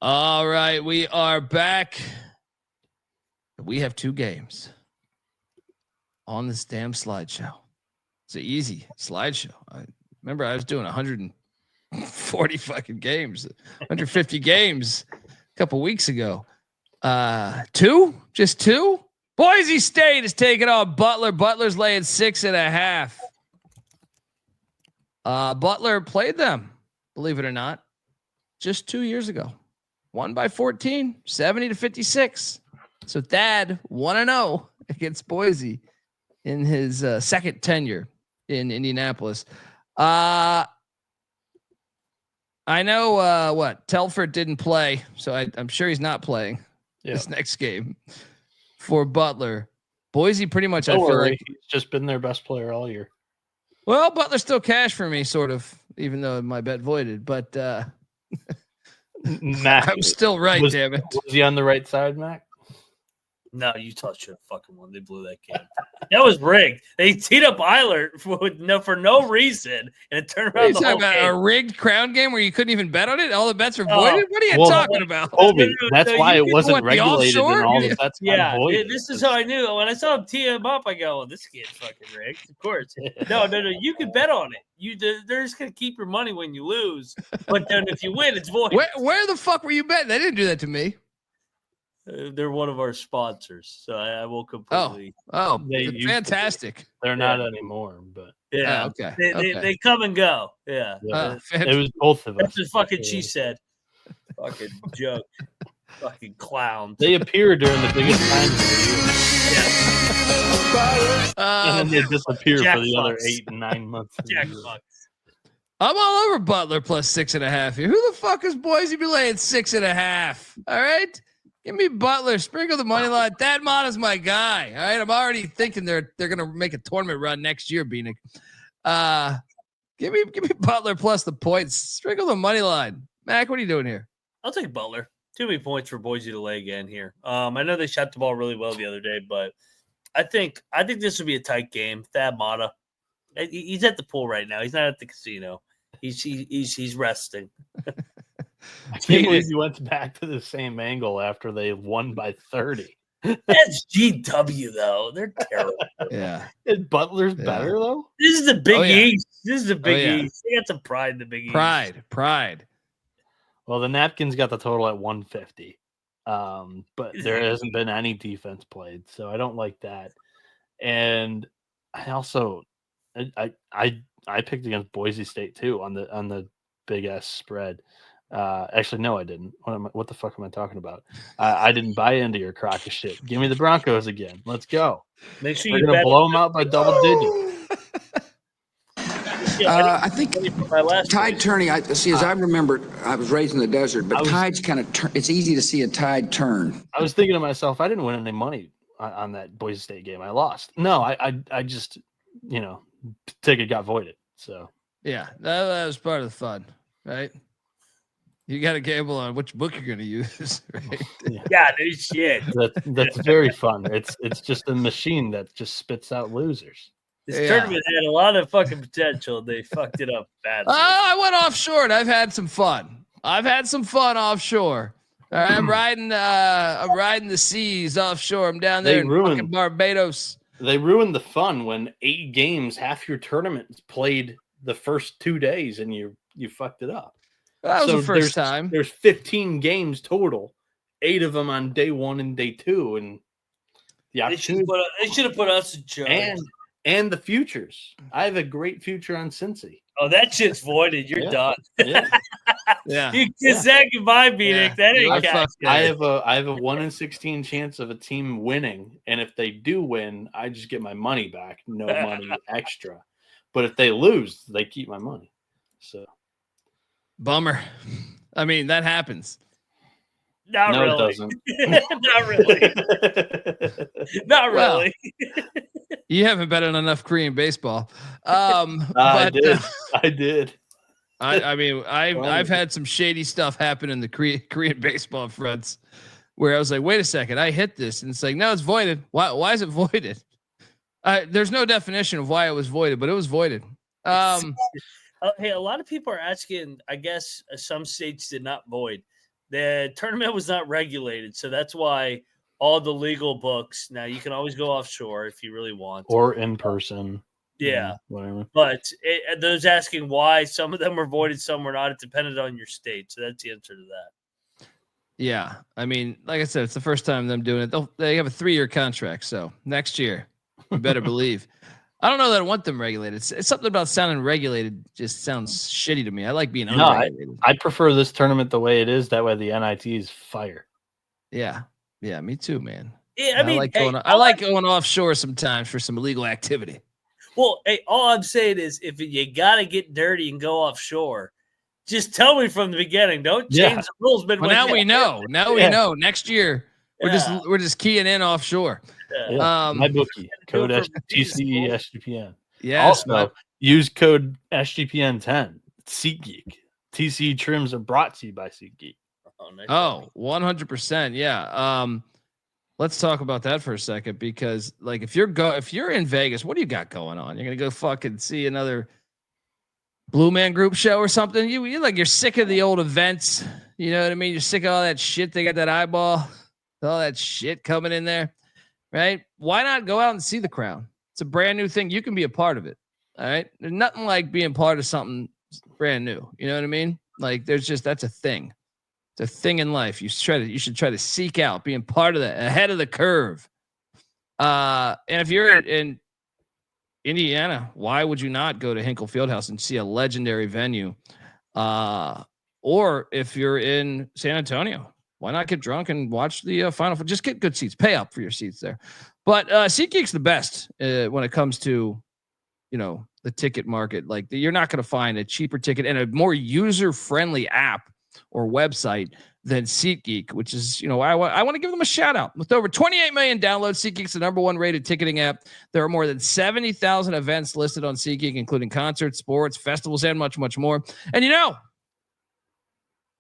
All right, we are back. We have 2 games on this damn slideshow. It's an easy slideshow. I remember I was doing 140 fucking games, 150 games a couple weeks ago. 2? Just 2? Boise State is taking on Butler. Butler's laying 6.5. Butler played them, believe it or not, just 2 years ago. Won by 14, 70-56. So Thad 1-0 against Boise in his second tenure in Indianapolis. I know what Telford didn't play, so I'm sure he's not playing this next game for Butler. Boise pretty much. I feel like he's just been their best player all year. Well, Butler's still cash for me, sort of, even though my bet voided. But Mac, I'm still right. Damn it! Was he on the right side, Mac? No, Utah should have fucking won. They blew that game. That was rigged. They teed up Eilert for no reason, and it turned around the whole game. A rigged crown game where you couldn't even bet on it? All the bets were voided? What are you talking about? Colby, that's why it wasn't regulated and all the bets got voided. This is how I knew. When I saw him tee him up, I go, well, this game's fucking rigged. Of course. No. You can bet on it. They're just going to keep your money when you lose. But then if you win, it's void. Where the fuck were you betting? They didn't do that to me. They're one of our sponsors, so I will completely. Fantastic! They're not anymore, but yeah, okay. They come and go. Yeah, it was both of us. That's just fucking she said. Fucking joke, fucking clowns. They appear during the biggest times of the year. And then they disappear for the other 8 and 9 months. I'm all over Butler plus 6.5 here. Who the fuck is Boise be laying 6.5? All right. Give me Butler. Sprinkle the money line. Thad Mata's my guy. All right. I'm already thinking they're gonna make a tournament run next year, Bieniek. Give me Butler plus the points. Sprinkle the money line. Mac, what are you doing here? I'll take Butler. Too many points for Boise to lay again here. I know they shot the ball really well the other day, but I think this would be a tight game. Thad Mata. He's at the pool right now. He's not at the casino. He's resting. I can't believe you went back to the same angle after they won by 30. That's GW, though. They're terrible. Yeah. And Butler's better, though? This is the Big East. This is the Big East. They got some pride in the Big East. Pride. Well, the Napkins got the total at 150. But there hasn't been any defense played, so I don't like that. And I also I picked against Boise State, too, on the big-ass spread. Actually, no, I didn't. What the fuck am I talking about? I didn't buy into your crock of shit. Give me the Broncos again. Let's go. Make sure you're gonna blow them out by double digits. I think tide turning. As I remember, I was raised in the desert, but tides kind of turn. It's easy to see a tide turn. I was thinking to myself, I didn't win any money on that Boise State game. I lost. No, I just ticket got voided. So yeah, that was part of the fun, right? You got to gamble on which book you're going to use, right? Yeah, no shit. That's very fun. It's just a machine that just spits out losers. This tournament had a lot of fucking potential. They fucked it up badly. I went offshore and I've had some fun. Offshore. I'm riding the seas offshore. I'm down there in fucking Barbados. They ruined the fun when 8 games, half your tournament played the first 2 days, and you fucked it up. That was the first time. There's 15 games total, 8 of them on day 1 and day 2, and they should have put us in charge. And the futures. I have a great future on Cincy. Oh, that shit's voided. You're done. Yeah. You can say goodbye, Bieniek. That ain't I have a 1 in 16 chance of a team winning, and if they do win, I just get my money back. No money extra. But if they lose, they keep my money. So bummer. I mean, that happens. Not really. It doesn't. Not really. Not really. You haven't bet on enough Korean baseball. I did. I mean, I've had some shady stuff happen in the Korean baseball fronts where I was like, wait a second, I hit this. And it's like, no, it's voided. Why is it voided? There's no definition of why it was voided, but it was voided. Hey, a lot of people are asking, I guess some states did not void. The tournament was not regulated, so that's why all the legal books. Now you can always go offshore if you really want, or in person. Yeah, whatever. But those asking why some of them were voided, some were not. It depended on your state, so that's the answer to that. Yeah, I mean, like I said, it's the first time them doing it. They have a 3-year contract, so next year, you better believe. I don't know that I want them regulated. It's something about sounding regulated just sounds shitty to me. I like being unregulated. I prefer this tournament the way it is. That way the NIT is fire. Yeah, me too, man. Yeah, I like going offshore sometimes for some illegal activity. Well, hey, all I'm saying is if you got to get dirty and go offshore, just tell me from the beginning. Don't change the rules midway. Well, now we know. Now we know. Next year, we're just keying in offshore. Yeah. My bookie code TCE SGPN. Yeah. Also, use code SGPN10. SeatGeek. TCE trims are brought to you by SeatGeek. 100%. Yeah. Let's talk about that for a second because, like, if you're in Vegas, what do you got going on? You're gonna go fucking see another Blue Man Group show or something? You're sick of the old events. You know what I mean? You're sick of all that shit. They got that eyeball, all that shit coming in there, right? Why not go out and see the Crown? It's a brand new thing. You can be a part of it. All right. There's nothing like being part of something brand new. You know what I mean? Like that's a thing. It's a thing in life. You should try to seek out being part of that, ahead of the curve. And if you're in Indiana, why would you not go to Hinkle Fieldhouse and see a legendary venue? Or if you're in San Antonio, why not get drunk and watch the Final Four? Just get good seats. Pay up for your seats there. But SeatGeek's the best when it comes to, the ticket market. Like you're not going to find a cheaper ticket and a more user-friendly app or website than SeatGeek, which is, I want to give them a shout out. With over 28 million downloads, SeatGeek's the number 1 rated ticketing app. There are more than 70,000 events listed on SeatGeek, including concerts, sports, festivals, and much, much more. And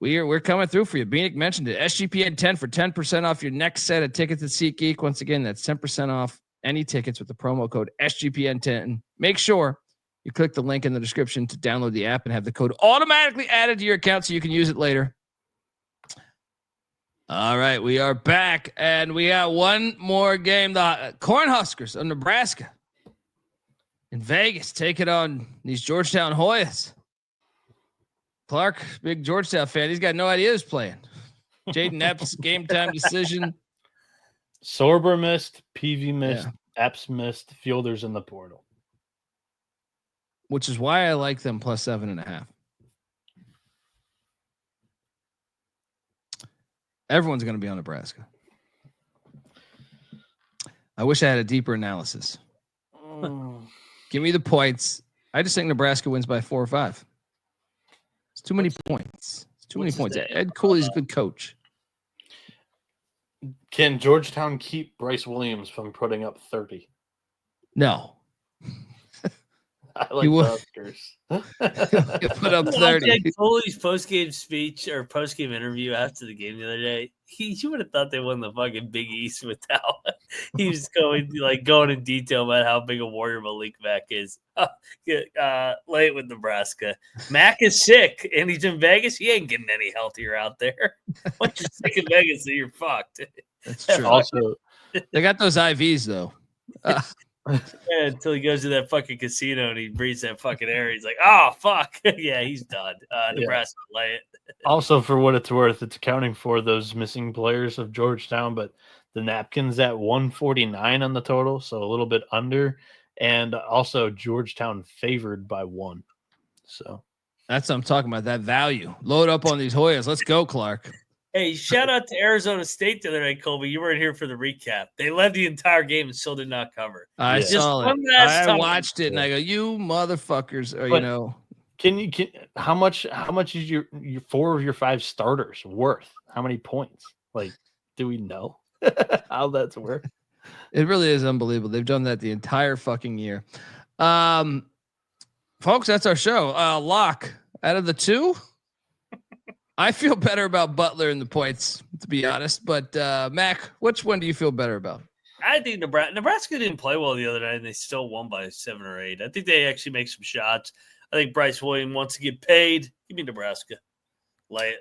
we're coming through for you. Bieniek mentioned it. SGPN 10 for 10% off your next set of tickets at SeatGeek. Once again, that's 10% off any tickets with the promo code SGPN 10. Make sure you click the link in the description to download the app and have the code automatically added to your account so you can use it later. All right, we are back, and we got one more game. The Cornhuskers of Nebraska in Vegas taking on these Georgetown Hoyas. Clark, big Georgetown fan, he's got no idea who's playing. Jaden Epps, game time decision. Sorber missed, PV missed, Epps missed, Fielders in the portal. Which is why I like them plus 7.5. Everyone's going to be on Nebraska. I wish I had a deeper analysis. Give me the points. I just think Nebraska wins by 4 or 5. It's too many points. It's too many points. Ed Cooley's a good coach. Can Georgetown keep Bryce Williams from putting up 30? No. I like the Huskers. Put up 30. Ed Cooley's post-game speech or post-game interview after the game the other day. You would have thought they won the fucking Big East with how he was going in detail about how big a warrior Malik Mack is. Late with Nebraska. Mack is sick and he's in Vegas. He ain't getting any healthier out there. Once you're sick in Vegas, then you're fucked. That's true. Also, they got those IVs though. Until he goes to that fucking casino and he breathes that fucking air. He's like, oh, fuck. Yeah, he's done. Nebraska, lay it. Also, for what it's worth, it's accounting for those missing players of Georgetown, but the napkins at 149 on the total, so a little bit under. And also Georgetown favored by 1. So that's what I'm talking about, that value. Load up on these Hoyas. Let's go, Clark. Hey, shout out to Arizona State the other night, Colby. You weren't here for the recap. They led the entire game and still did not cover. I saw it. I watched it and I go, you motherfuckers. How much is your 4 of your 5 starters worth? How many points? Like, do we know how that's worth? It really is unbelievable. They've done that the entire fucking year. Folks, that's our show. Lock out of the 2. I feel better about Butler and the points, to be honest. But Mac, which one do you feel better about? I think Nebraska didn't play well the other night, and they still won by 7 or 8. I think they actually make some shots. I think Bryce Williams wants to get paid. Give me Nebraska. Lay it.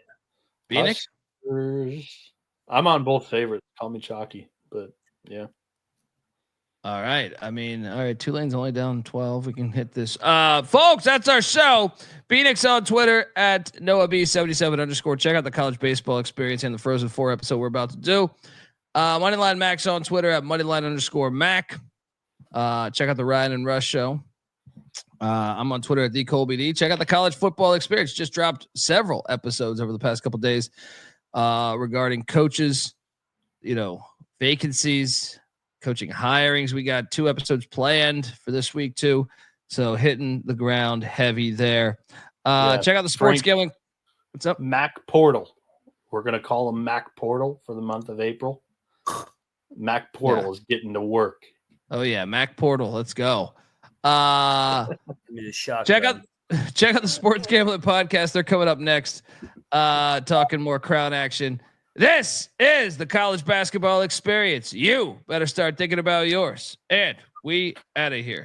Bieniek? I'm on both favorites. Call me chalky, but yeah. All right. I mean, all right. Tulane's only down 12. We can hit this. Folks, that's our show. Phoenix on Twitter at NoahB77_. Check out the college baseball experience and the Frozen 4 episode we're about to do. Moneyline Max on Twitter at Moneyline_Mac. Check out the Ryan and Rush show. I'm on Twitter at TheColbyD. Check out the college football experience. Just dropped several episodes over the past couple of days regarding coaches, vacancies, coaching hirings. We got 2 episodes planned for this week too. So hitting the ground heavy there. Check out the sports gambling. What's up? Mac Portal. We're going to call him Mac Portal for the month of April. Mac Portal is getting to work. Oh yeah. Mac Portal. Let's go. Check out the Sports Gambling Podcast. They're coming up next. Talking more Crown action. This is the college basketball experience. You better start thinking about yours. And we out of here.